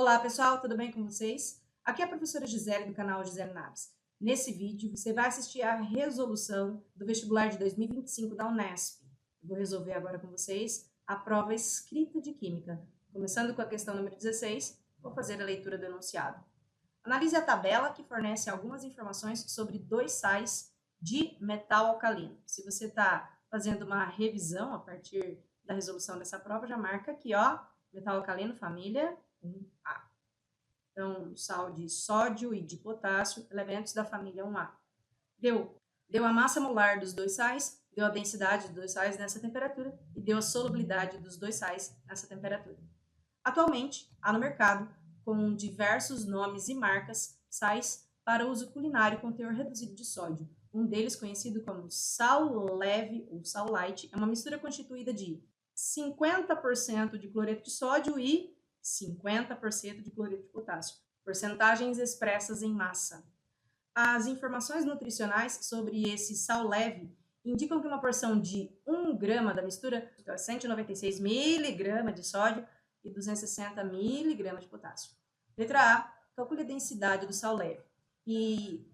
Olá pessoal, tudo bem com vocês? Aqui é a professora Gisele do canal Gisele Naves. Nesse vídeo você vai assistir a resolução do vestibular de 2025 da Unesp. Eu vou resolver agora com vocês a prova escrita de Química. Começando com a questão número 16, vou fazer a leitura do enunciado. Analise a tabela que fornece algumas informações sobre dois sais de metal alcalino. Se você está fazendo uma revisão a partir da resolução dessa prova, já marca aqui, ó, metal alcalino, família 1A. Então, sal de sódio e de potássio, elementos da família 1A. Deu a massa molar dos dois sais, deu a densidade dos dois sais nessa temperatura e deu a solubilidade dos dois sais nessa temperatura. Atualmente, há no mercado, com diversos nomes e marcas, sais para uso culinário com teor reduzido de sódio. Um deles, conhecido como sal leve ou sal light, é uma mistura constituída de 50% de cloreto de sódio e 50% de cloreto de potássio, porcentagens expressas em massa. As informações nutricionais sobre esse sal leve indicam que uma porção de 1 grama da mistura é 196 miligramas de sódio e 260 miligramas de potássio. Letra A, calcule a densidade do sal leve. E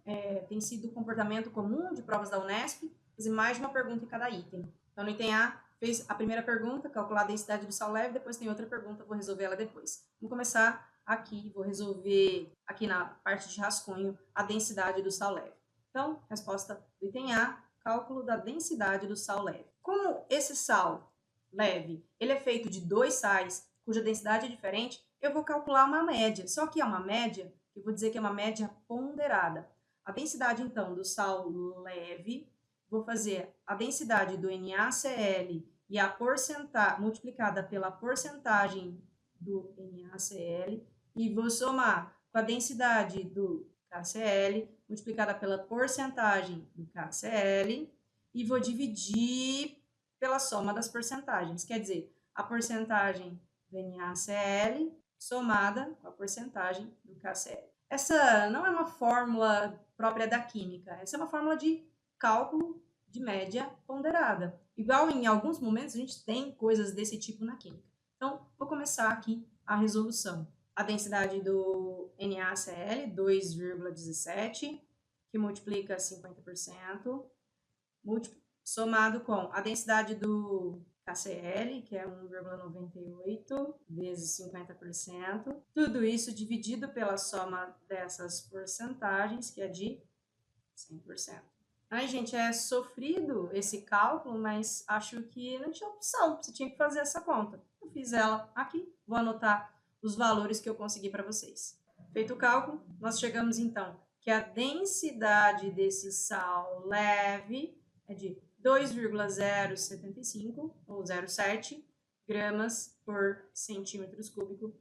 tem sido o comportamento comum de provas da Unesp fazer mais de uma pergunta em cada item. Então, no item A, fez a primeira pergunta, calcular a densidade do sal leve, depois tem outra pergunta, vou resolver ela depois. Vamos começar aqui, vou resolver aqui na parte de rascunho a densidade do sal leve. Então, resposta do item A, cálculo da densidade do sal leve. Como esse sal leve, ele é feito de dois sais, cuja densidade é diferente, eu vou calcular uma média. Só que é uma média, eu vou dizer que é uma média ponderada. A densidade, então, do sal leve, vou fazer a densidade do NaCl e a porcentagem multiplicada pela porcentagem do NaCl e vou somar com a densidade do KCl multiplicada pela porcentagem do KCl e vou dividir pela soma das porcentagens. Quer dizer, a porcentagem do NaCl somada com a porcentagem do KCl. Essa não é uma fórmula própria da química, essa é uma fórmula de cálculo de média ponderada. Igual em alguns momentos a gente tem coisas desse tipo na química. Então, vou começar aqui a resolução. A densidade do NaCl, 2,17, que multiplica 50%, somado com a densidade do KCl, que é 1,98 vezes 50%. Tudo isso dividido pela soma dessas porcentagens, que é de 100%. Ai, gente, é sofrido esse cálculo, mas acho que não tinha opção, você tinha que fazer essa conta. Eu fiz ela aqui, vou anotar os valores que eu consegui para vocês. Feito o cálculo, nós chegamos então que a densidade desse sal leve é de 2,075 ou 0,7 gramas por centímetros cúbico,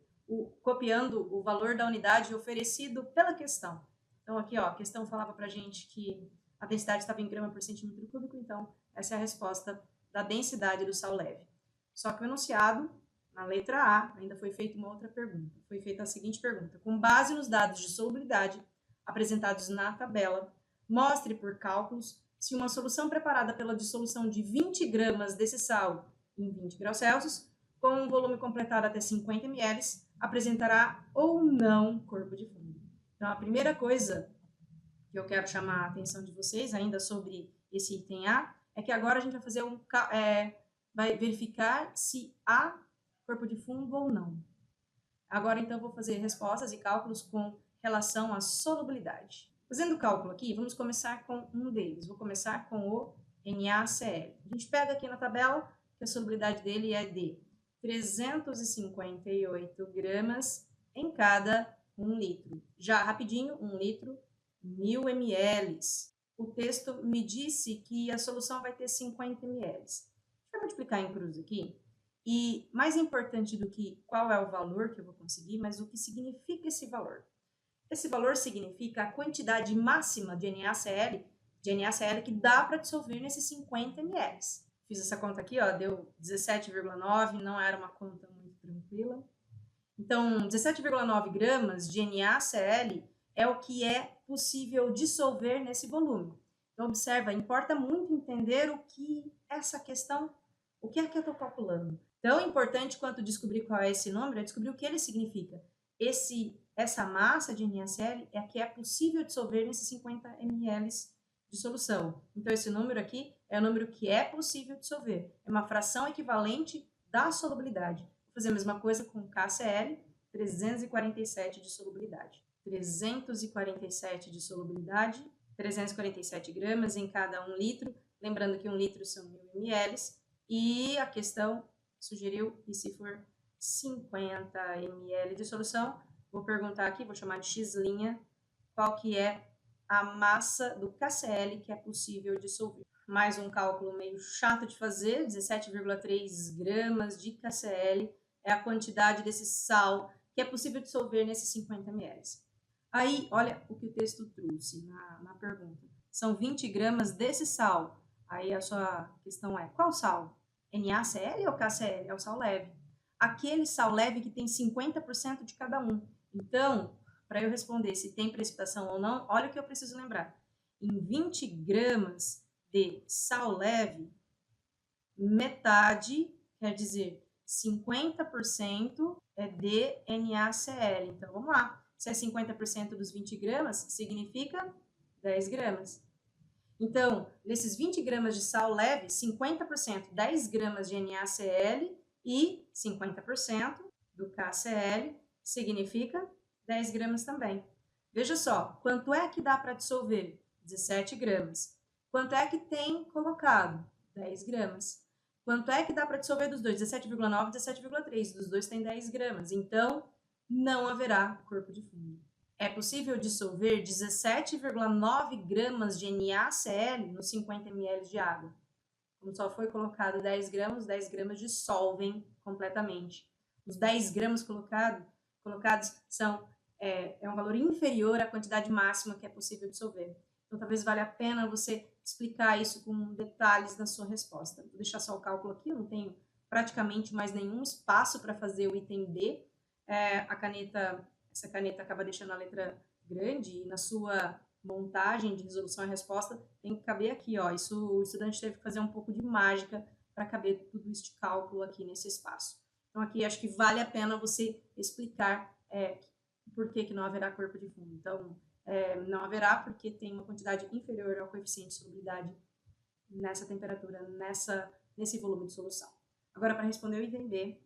copiando o valor da unidade oferecido pela questão. Então, aqui, ó, a questão falava para a gente que a densidade estava em grama por centímetro cúbico, então essa é a resposta da densidade do sal leve. Só que o enunciado, na letra A, ainda foi feita uma outra pergunta. Foi feita a seguinte pergunta: com base nos dados de solubilidade apresentados na tabela, mostre por cálculos se uma solução preparada pela dissolução de 20 gramas desse sal em 20 graus Celsius, com um volume completado até 50 ml, apresentará ou não corpo de fundo. Então, a primeira coisa que eu quero chamar a atenção de vocês ainda sobre esse item A é que agora a gente vai fazer vai verificar se há corpo de fundo ou não. Agora, então, vou fazer respostas e cálculos com relação à solubilidade. Fazendo o cálculo aqui, vamos começar com um deles. Vou começar com o NaCl. A gente pega aqui na tabela que a solubilidade dele é de 358 gramas em cada 1 litro. Já rapidinho, 1 litro, 1000 ml. O texto me disse que a solução vai ter 50 ml. A gente vai multiplicar em cruz aqui. E mais importante do que qual é o valor que eu vou conseguir, mas o que significa esse valor. Esse valor significa a quantidade máxima de NaCl que dá para dissolver nesses 50 ml. Fiz essa conta aqui, ó, deu 17,9, não era uma conta muito tranquila. Então, 17,9 gramas de NaCl é o que é possível dissolver nesse volume. Então, observa, importa muito entender o que essa questão, o que é que eu estou calculando. Tão importante quanto descobrir qual é esse número é descobrir o que ele significa. essa massa de NaCl é a que é possível dissolver nesses 50 ml de solução. Então, esse número aqui é o número que é possível dissolver. É uma fração equivalente da solubilidade. Vou fazer a mesma coisa com KCl, 347 de solubilidade. 347 de solubilidade, 347 gramas em cada 1 litro. Lembrando que 1 litro são 1000 ml. E a questão sugeriu, e se for 50 ml de solução, vou perguntar aqui, vou chamar de x', qual que é a massa do KCl que é possível dissolver. Mais um cálculo meio chato de fazer, 17,3 gramas de KCl é a quantidade desse sal que é possível dissolver nesses 50 ml. Aí, olha o que o texto trouxe na pergunta. São 20 gramas desse sal. Aí a sua questão é, qual sal? NaCl ou KCl? É o sal leve. Aquele sal leve que tem 50% de cada um. Então, para eu responder se tem precipitação ou não, olha o que eu preciso lembrar. Em 20 gramas de sal leve, metade, quer dizer, 50% é de NaCl. Então, vamos lá. Se é 50% dos 20 gramas, significa 10 gramas. Então, nesses 20 gramas de sal leve, 50%, 10 gramas de NaCl e 50% do KCl significa 10 gramas também. Veja só, quanto é que dá para dissolver? 17 gramas. Quanto é que tem colocado? 10 gramas. Quanto é que dá para dissolver dos dois? 17,9 e 17,3. Dos dois tem 10 gramas. Então, não haverá corpo de fundo. É possível dissolver 17,9 gramas de NaCl nos 50 ml de água. Como só foi colocado 10 gramas dissolvem completamente. Os 10 gramas colocados são é um valor inferior à quantidade máxima que é possível dissolver. Então, talvez valha a pena você explicar isso com detalhes na sua resposta. Vou deixar só o cálculo aqui, eu não tenho praticamente mais nenhum espaço para fazer o item B. Essa caneta acaba deixando a letra grande e na sua montagem de resolução e resposta tem que caber aqui, ó. Isso o estudante teve que fazer um pouco de mágica para caber tudo este cálculo aqui nesse espaço. Então, aqui acho que vale a pena você explicar por que não haverá corpo de fundo. Então, não haverá porque tem uma quantidade inferior ao coeficiente de solubilidade nessa temperatura, nesse volume de solução. Agora, para responder o item B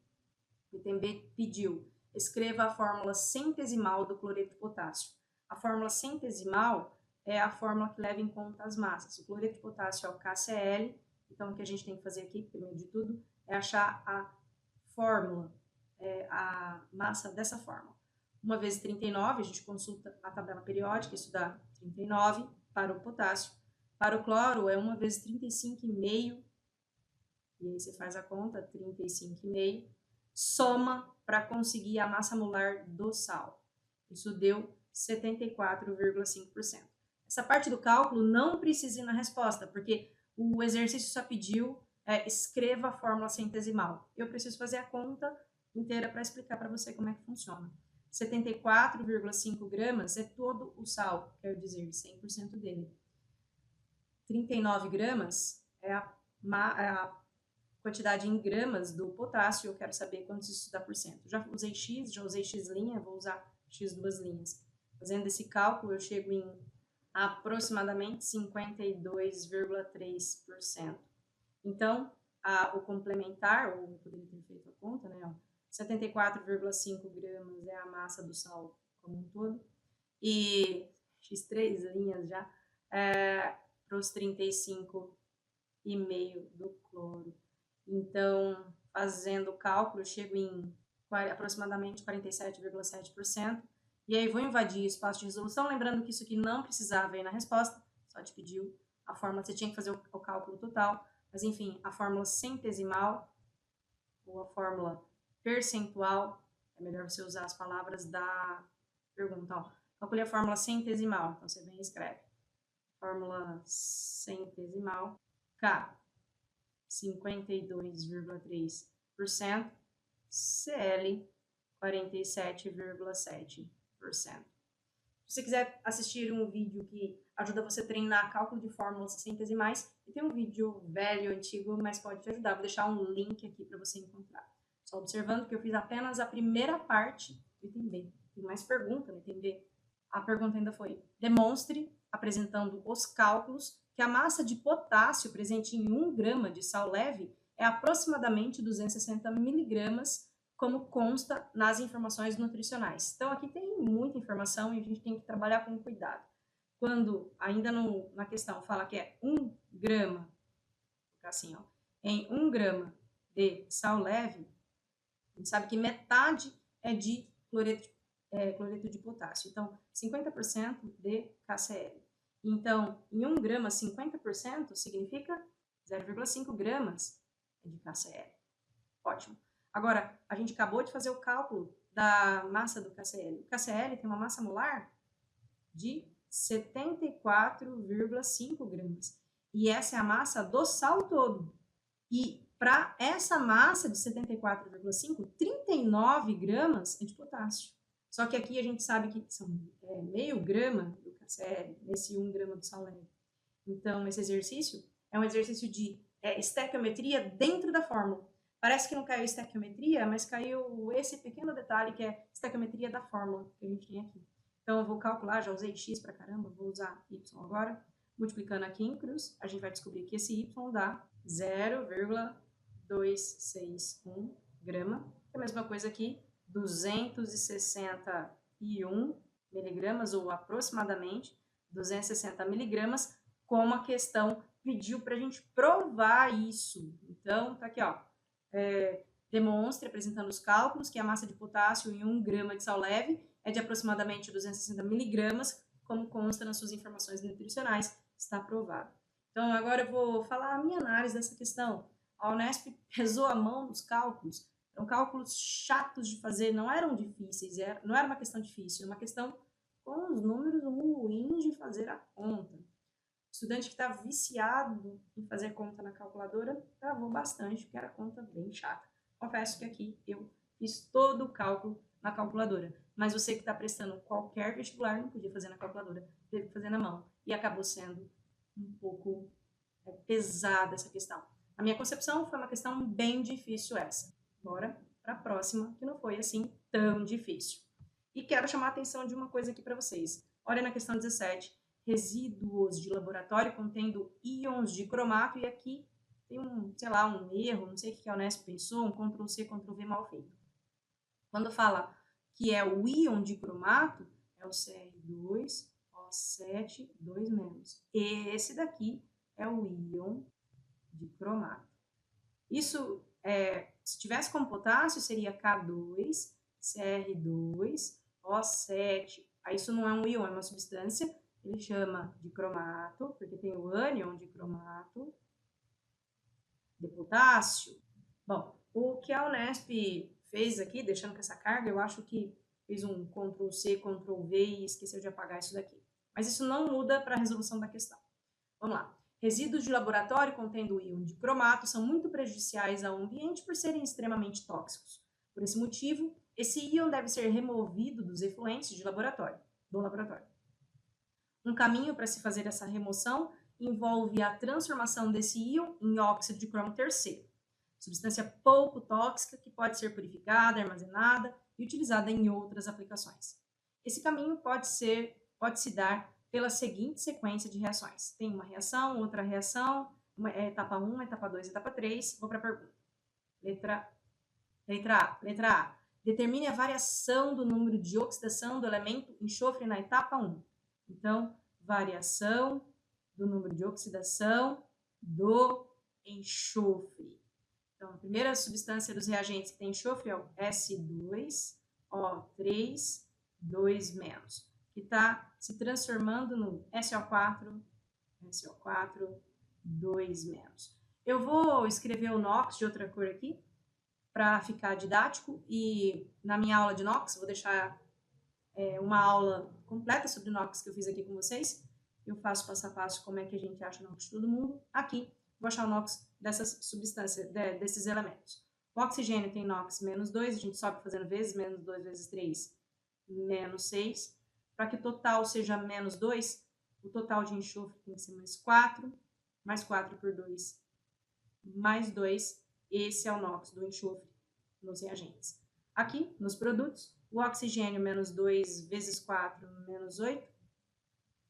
pediu, escreva a fórmula centesimal do cloreto de potássio. A fórmula centesimal é a fórmula que leva em conta as massas. O cloreto de potássio é o KCl, então o que a gente tem que fazer aqui, primeiro de tudo, é achar a fórmula, a massa dessa fórmula. 1 vezes 39, a gente consulta a tabela periódica, isso dá 39 para o potássio. Para o cloro é 1 vezes 35,5, e aí você faz a conta, 35,5, soma para conseguir a massa molar do sal. Isso deu 74,5%. Essa parte do cálculo não precisa ir na resposta, porque o exercício só pediu escreva a fórmula centesimal. Eu preciso fazer a conta inteira para explicar para você como é que funciona. 74,5 gramas é todo o sal, quer dizer, 100% dele. 39 gramas é a quantidade em gramas do potássio, eu quero saber quantos isso dá por cento. Já usei x, já usei x', vou usar x duas linhas. Fazendo esse cálculo, eu chego em aproximadamente 52,3%. Então, o complementar, ou eu poderia ter feito a conta, né? 74,5 gramas é a massa do sal como um todo. E x3 linhas já, para os 35,5 do cloro. Então, fazendo o cálculo, eu chego em aproximadamente 47,7%. E aí, vou invadir o espaço de resolução, lembrando que isso aqui não precisava ir na resposta, só te pediu a fórmula, você tinha que fazer o cálculo total. Mas, enfim, a fórmula centesimal, ou a fórmula percentual, é melhor você usar as palavras da pergunta. Ó, calcule a fórmula centesimal, então você vem e escreve. Fórmula centesimal, K, 52,3%, Cl, 47,7%. Se você quiser assistir um vídeo que ajuda você a treinar cálculo de fórmulas centesimais, e tem um vídeo velho, antigo, mas pode te ajudar. Vou deixar um link aqui para você encontrar. Só observando que eu fiz apenas a primeira parte do item B. Tem mais pergunta, não entender? A pergunta ainda foi: demonstre, apresentando os cálculos, que a massa de potássio presente em 1 grama de sal leve é aproximadamente 260 miligramas, como consta nas informações nutricionais. Então, aqui tem muita informação e a gente tem que trabalhar com cuidado. Quando, ainda na questão, fala que é 1 grama, assim, ó, em 1 grama de sal leve, a gente sabe que metade é de cloreto de potássio. Então, 50% de KCl. Então, em 1 grama, 50% significa 0,5 gramas de KCl. Ótimo. Agora, a gente acabou de fazer o cálculo da massa do KCl. O KCl tem uma massa molar de 74,5 gramas. E essa é a massa do sal todo. E para essa massa de 74,5, 39 gramas é de potássio. Só que aqui a gente sabe que são meio grama do KCl, nesse 1 grama do sal leve. Então, esse exercício é um exercício de estequiometria dentro da fórmula. Parece que não caiu estequiometria, mas caiu esse pequeno detalhe que é estequiometria da fórmula que a gente tem aqui. Então, eu vou calcular, já usei x pra caramba, vou usar y agora. Multiplicando aqui em cruz, a gente vai descobrir que esse y dá 0,261 grama. É a mesma coisa aqui, 261 miligramas, ou aproximadamente 260 miligramas, como a questão pediu para a gente provar isso. Então, tá aqui, ó. Demonstre, apresentando os cálculos, que a massa de potássio em 1 grama de sal leve é de aproximadamente 260 miligramas, como consta nas suas informações nutricionais, está aprovado. Então, agora eu vou falar a minha análise dessa questão. A Unesp pesou a mão nos cálculos. Eram cálculos chatos de fazer, não eram difíceis, não era uma questão difícil, era uma questão com os números ruins de fazer a conta. O estudante que está viciado em fazer conta na calculadora travou bastante, porque era conta bem chata. Confesso que aqui eu fiz todo o cálculo na calculadora, mas você que está prestando qualquer vestibular não podia fazer na calculadora, teve que fazer na mão, e acabou sendo um pouco pesada essa questão. A minha concepção foi uma questão bem difícil essa. Bora para a próxima, que não foi assim tão difícil. E quero chamar a atenção de uma coisa aqui para vocês. Olha na questão 17, resíduos de laboratório contendo íons de cromato, e aqui tem um erro, não sei o que a Unesp pensou, um Ctrl+C, Ctrl+V mal feito. Quando fala que é o íon de cromato, é o Cr2O7, 2-. Esse daqui é o íon de cromato. Isso, se tivesse como potássio, seria K2, Cr2O7. Aí isso não é um íon, é uma substância. Ele chama de cromato, porque tem o ânion de cromato de potássio. Bom, o que a Unesp fez aqui, deixando com essa carga, eu acho que fez um Ctrl+C, Ctrl+V e esqueceu de apagar isso daqui. Mas isso não muda para a resolução da questão. Vamos lá. Resíduos de laboratório contendo íon de cromato são muito prejudiciais ao ambiente por serem extremamente tóxicos. Por esse motivo, esse íon deve ser removido dos efluentes do laboratório. Um caminho para se fazer essa remoção envolve a transformação desse íon em óxido de cromo terceiro, substância pouco tóxica que pode ser purificada, armazenada e utilizada em outras aplicações. Esse caminho pode se dar pela seguinte sequência de reações. Tem uma reação, outra reação, etapa 1, etapa 2, etapa 3. Vou para a pergunta. Letra A. Determine a variação do número de oxidação do elemento enxofre na etapa 1. Então, variação do número de oxidação do enxofre. Então, a primeira substância dos reagentes que tem enxofre é o S2O3, 2-, que está se transformando no SO4, 2-. Eu vou escrever o NOx de outra cor aqui, para ficar didático, e na minha aula de NOx, vou deixar uma aula completa sobre NOx que eu fiz aqui com vocês. Eu faço passo a passo como é que a gente acha NOx de todo mundo. Aqui, vou achar o NOx dessas substâncias, desses elementos. O oxigênio tem NOx -2, a gente sobe fazendo vezes, -2 vezes 3, -6. Para que o total seja -2, o total de enxofre tem que ser +4, mais 4 por 2, mais 2. Esse é o NOx do enxofre nos reagentes. Aqui, nos produtos, O oxigênio, menos 2 vezes 4, menos 8.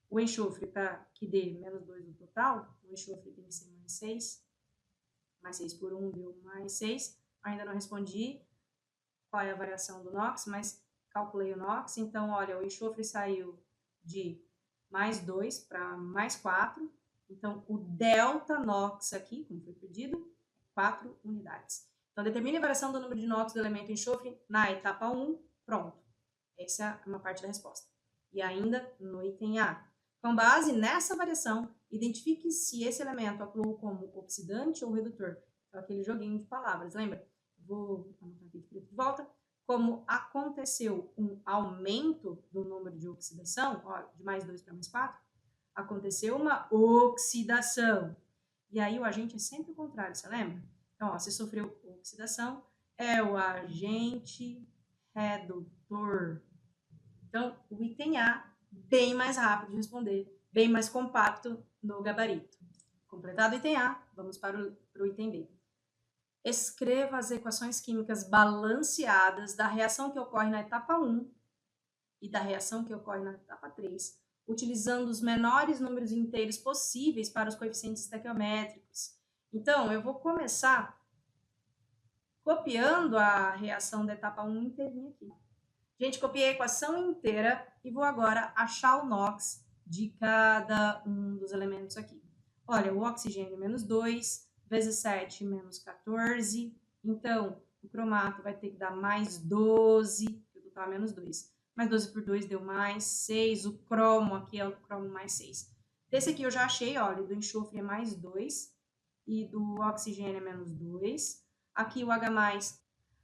O enxofre, para que dê menos 2 no total, o enxofre tem que ser mais 6. Mais 6 por 1 deu mais 6. Ainda não respondi qual é a variação do NOx, mas calculei o NOx. Então, olha, o enxofre saiu de mais 2 para mais 4. Então, o delta NOx aqui, como foi pedido, 4 unidades. Então, determine a variação do número de NOx do elemento enxofre na etapa 1. Pronto. Essa é uma parte da resposta. E ainda no item A. Com base nessa variação, identifique se esse elemento atuou como oxidante ou redutor. Então, aquele joguinho de palavras, lembra? Vou anotar aqui de volta. Como aconteceu um aumento do número de oxidação, ó, de mais 2 para mais 4, aconteceu uma oxidação. E aí o agente é sempre o contrário, você lembra? Então, ó, você sofreu oxidação, é o agente redutor. Então, o item A, bem mais rápido de responder, bem mais compacto no gabarito. Completado o item A, vamos para o item B. Escreva as equações químicas balanceadas da reação que ocorre na etapa 1 e da reação que ocorre na etapa 3, utilizando os menores números inteiros possíveis para os coeficientes estequiométricos. Então, eu vou começar copiando a reação da etapa 1 inteirinha aqui. Gente, copiei a equação inteira e vou agora achar o NOx de cada um dos elementos aqui. Olha, o oxigênio menos 2, vezes 7 menos 14. Então, o cromato vai ter que dar mais 12, que o total é menos 2. Mais 12 por 2 deu mais 6. O cromo aqui é o cromo mais 6. Desse aqui eu já achei, olha, do enxofre é mais 2 e do oxigênio é menos 2. Aqui o H+,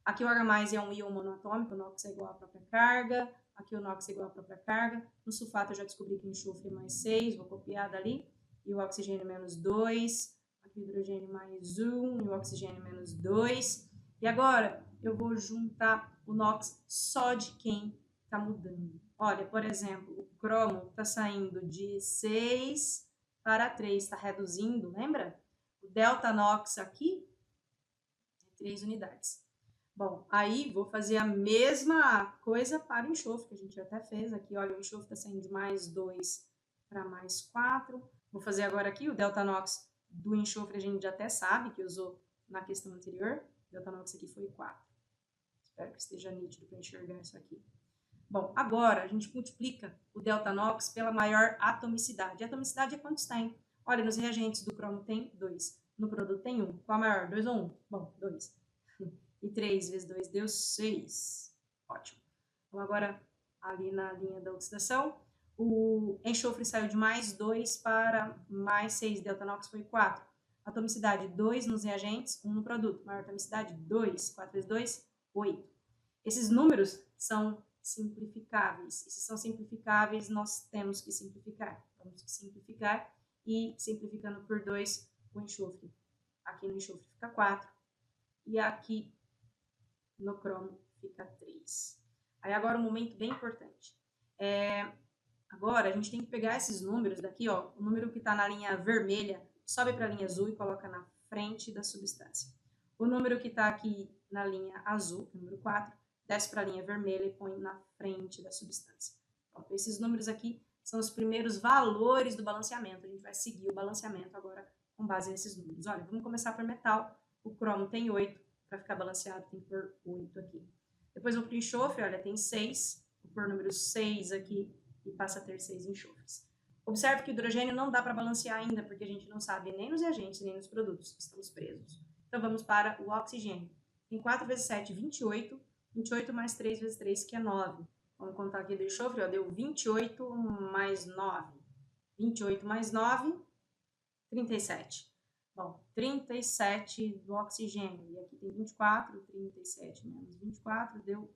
aqui o H+ é um íon monoatômico, o NOx é igual à própria carga. Aqui o NOx é igual à própria carga. No sulfato eu já descobri que o enxofre é mais 6, vou copiar dali. E o oxigênio menos 2. Aqui o hidrogênio mais 1 e o oxigênio menos 2. E agora eu vou juntar o NOx só de quem está mudando. Olha, por exemplo, o cromo está saindo de 6 para 3, está reduzindo, lembra? O delta NOx aqui é 3 unidades. Bom, aí vou fazer a mesma coisa para o enxofre, que a gente até fez aqui. Olha, o enxofre está saindo de mais 2 para mais 4. Vou fazer agora aqui o delta NOx do enxofre, a gente até sabe que usou na questão anterior. O delta NOx aqui foi 4. Espero que esteja nítido para enxergar isso aqui. Bom, agora a gente multiplica o delta NOx pela maior atomicidade. A atomicidade é quantos tem? Olha, nos reagentes do cromo tem 2. No produto tem 1. Qual a maior? 2 ou 1? Bom, 2. E 3 vezes 2 deu 6. Ótimo. Então, agora, ali na linha da oxidação, o enxofre saiu de mais 2 para mais 6. Delta NOx foi 4. Atomicidade 2 nos reagentes, 1 no produto. Maior atomicidade 2. 4 vezes 2, 8. Esses números são simplificáveis. E se são simplificáveis, nós temos que simplificar. Vamos simplificar e simplificando por 2 o enxofre. Aqui no enxofre fica 4 e aqui no cromo fica 3. Aí agora um momento bem importante. Agora a gente tem que pegar esses números daqui, ó, o número que está na linha vermelha, sobe para a linha azul e coloca na frente da substância. O número que está aqui na linha azul, número 4, desce para a linha vermelha e põe na frente da substância. Pronto, esses números aqui são os primeiros valores do balanceamento. A gente vai seguir o balanceamento agora com base nesses números. Olha, vamos começar por metal. O cromo tem 8, para ficar balanceado tem que pôr 8 aqui. Depois vou para o enxofre, olha, tem 6. Vou pôr o número 6 aqui e passa a ter 6 enxofres. Observe que o hidrogênio não dá para balancear ainda, porque a gente não sabe nem nos reagentes, nem nos produtos. Estamos presos. Então vamos para o oxigênio. Tem 4 vezes 7, 28. 28 mais 3 vezes 3, que é 9. Vamos contar aqui do enxofre, ó, deu 28 mais 9. 28 mais 9, 37. Bom, 37 do oxigênio. E aqui tem 24, 37 menos 24, deu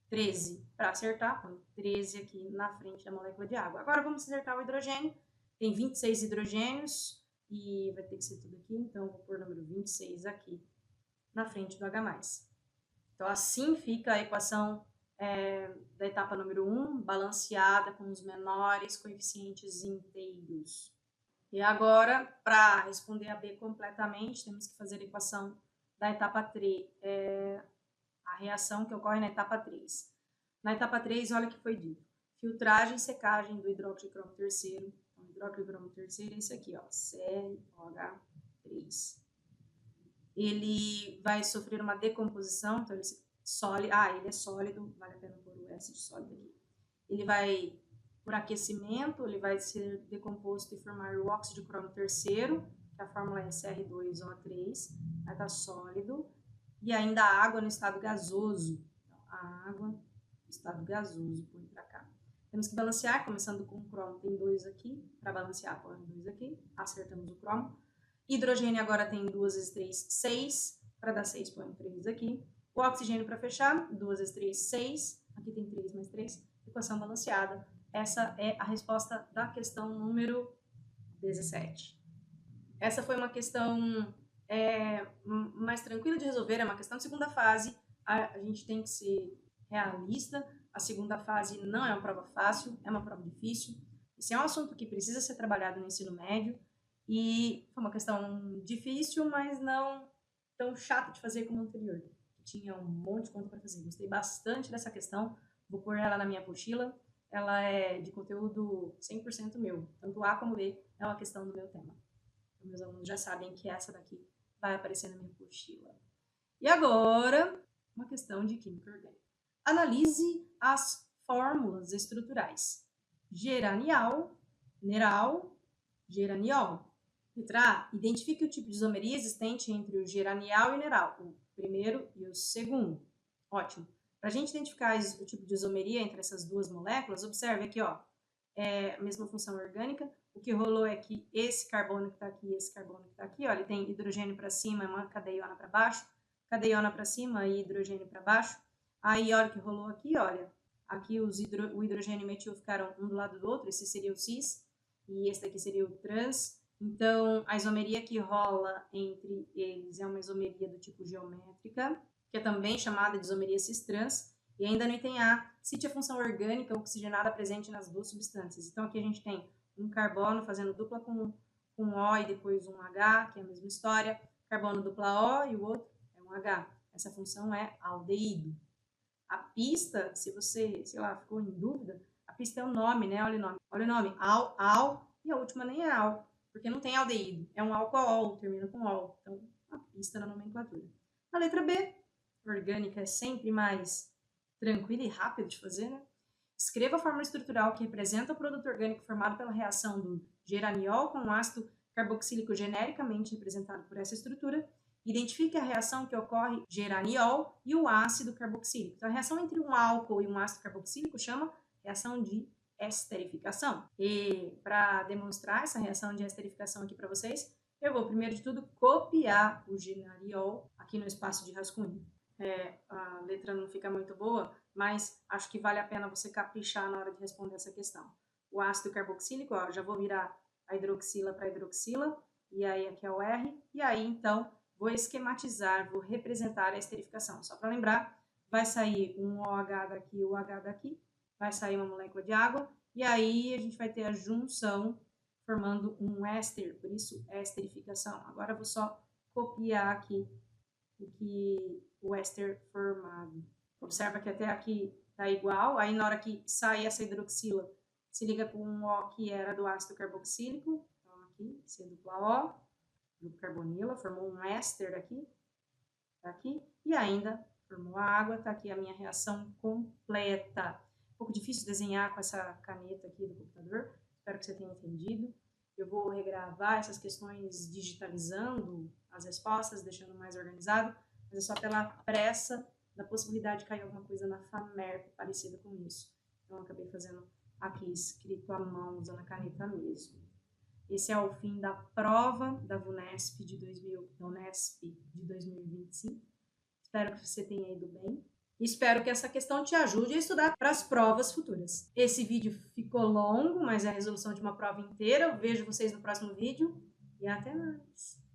13. Para acertar, põe 13 aqui na frente da molécula de água. Agora vamos acertar o hidrogênio. Tem 26 hidrogênios e vai ter que ser tudo aqui, então vou pôr o número 26 aqui na frente do H+. Então, assim fica a equação da etapa número 1, balanceada com os menores coeficientes inteiros. E agora, para responder a B completamente, temos que fazer a equação da etapa 3, a reação que ocorre na etapa 3. Na etapa 3, olha o que foi dito. Filtragem e secagem do hidróxido de cromo terceiro. Então, o hidróxido de cromo terceiro é esse aqui, ó, CrOH3. Ele vai sofrer uma decomposição, então ele é sólido, vale a pena pôr o S de sólido aqui. Ele vai, por aquecimento, ele vai ser decomposto e formar o óxido de cromo terceiro, que a fórmula é Cr2O3, vai estar sólido, e ainda a água no estado gasoso. Então, a água no estado gasoso, põe para cá. Temos que balancear, começando com o cromo, tem 2 aqui, para balancear, põe 2 aqui, acertamos o cromo. Hidrogênio agora tem 2 vezes 3, 6, para dar 6, põe 3 aqui. O oxigênio para fechar, 2 vezes 3, 6, aqui tem 3 mais 3, equação balanceada. Essa é a resposta da questão número 17. Essa foi uma questão mais tranquila de resolver, é uma questão de segunda fase. A gente tem que ser realista. A segunda fase não é uma prova fácil, é uma prova difícil. Esse é um assunto que precisa ser trabalhado no ensino médio. E foi uma questão difícil, mas não tão chata de fazer como a anterior. Tinha um monte de conta para fazer. Gostei bastante dessa questão. Vou pôr ela na minha apostila. Ela é de conteúdo 100% meu. Tanto A como B é uma questão do meu tema. Meus alunos já sabem que essa daqui vai aparecer na minha apostila. E agora, uma questão de química orgânica. Analise as fórmulas estruturais. Geranial, neral, geraniol. Letra A. Identifique o tipo de isomeria existente entre o geranial e o neral, o primeiro e o segundo. Ótimo. Para a gente identificar o tipo de isomeria entre essas duas moléculas, observe aqui, ó, a mesma função orgânica. O que rolou é que esse carbono que está aqui e esse carbono que está aqui, ó, ele tem hidrogênio para cima e uma cadeiona para baixo, cadeiona para cima e hidrogênio para baixo. Aí, olha o que rolou aqui, olha. Aqui o hidrogênio e o metil ficaram um do lado do outro, esse seria o cis e esse daqui seria o trans. Então, a isomeria que rola entre eles é uma isomeria do tipo geométrica, que é também chamada de isomeria cis-trans. E ainda no item A, cite a função orgânica oxigenada presente nas duas substâncias. Então, aqui a gente tem um carbono fazendo dupla com O e depois um H, que é a mesma história. Carbono dupla O e o outro é um H. Essa função é aldeído. A pista, se você, sei lá, ficou em dúvida, a pista é o nome, né? Olha o nome. Olha o nome. Al, e a última nem é al, porque não tem aldeído. É um alcool, termina com ol. Então, a pista na nomenclatura. A letra B, orgânica, é sempre mais tranquila e rápida de fazer, né? Escreva a fórmula estrutural que representa o produto orgânico formado pela reação do geraniol com o ácido carboxílico genericamente representado por essa estrutura. Identifique a reação que ocorre geraniol e o ácido carboxílico. Então, a reação entre um álcool e um ácido carboxílico chama reação de esterificação. E para demonstrar essa reação de esterificação aqui para vocês, eu vou, primeiro de tudo, copiar o geraniol aqui no espaço de rascunho. A letra não fica muito boa, mas acho que vale a pena você caprichar na hora de responder essa questão. O ácido carboxílico, ó, já vou virar a hidroxila para hidroxila, e aí aqui é o R, e aí então vou esquematizar, vou representar a esterificação. Só para lembrar, vai sair um OH daqui e o H daqui, vai sair uma molécula de água, e aí a gente vai ter a junção formando um éster, por isso esterificação. Agora eu vou só copiar aqui o éster formado. Observa que até aqui está igual, aí na hora que sai essa hidroxila, se liga com um O que era do ácido carboxílico, então aqui, C dupla O, grupo carbonila, formou um éster aqui, tá aqui, e ainda formou a água, tá aqui a minha reação completa. Um pouco difícil desenhar com essa caneta aqui do computador, espero que você tenha entendido. Eu vou regravar essas questões digitalizando as respostas, deixando mais organizado, mas é só pela pressa da possibilidade de cair alguma coisa na FAMERP parecida com isso. Então, eu acabei fazendo aqui escrito à mão, usando a caneta mesmo. Esse é o fim da prova da VUNESP de 2025. Espero que você tenha ido bem. Espero que essa questão te ajude a estudar para as provas futuras. Esse vídeo ficou longo, mas é a resolução de uma prova inteira. Eu vejo vocês no próximo vídeo e até mais.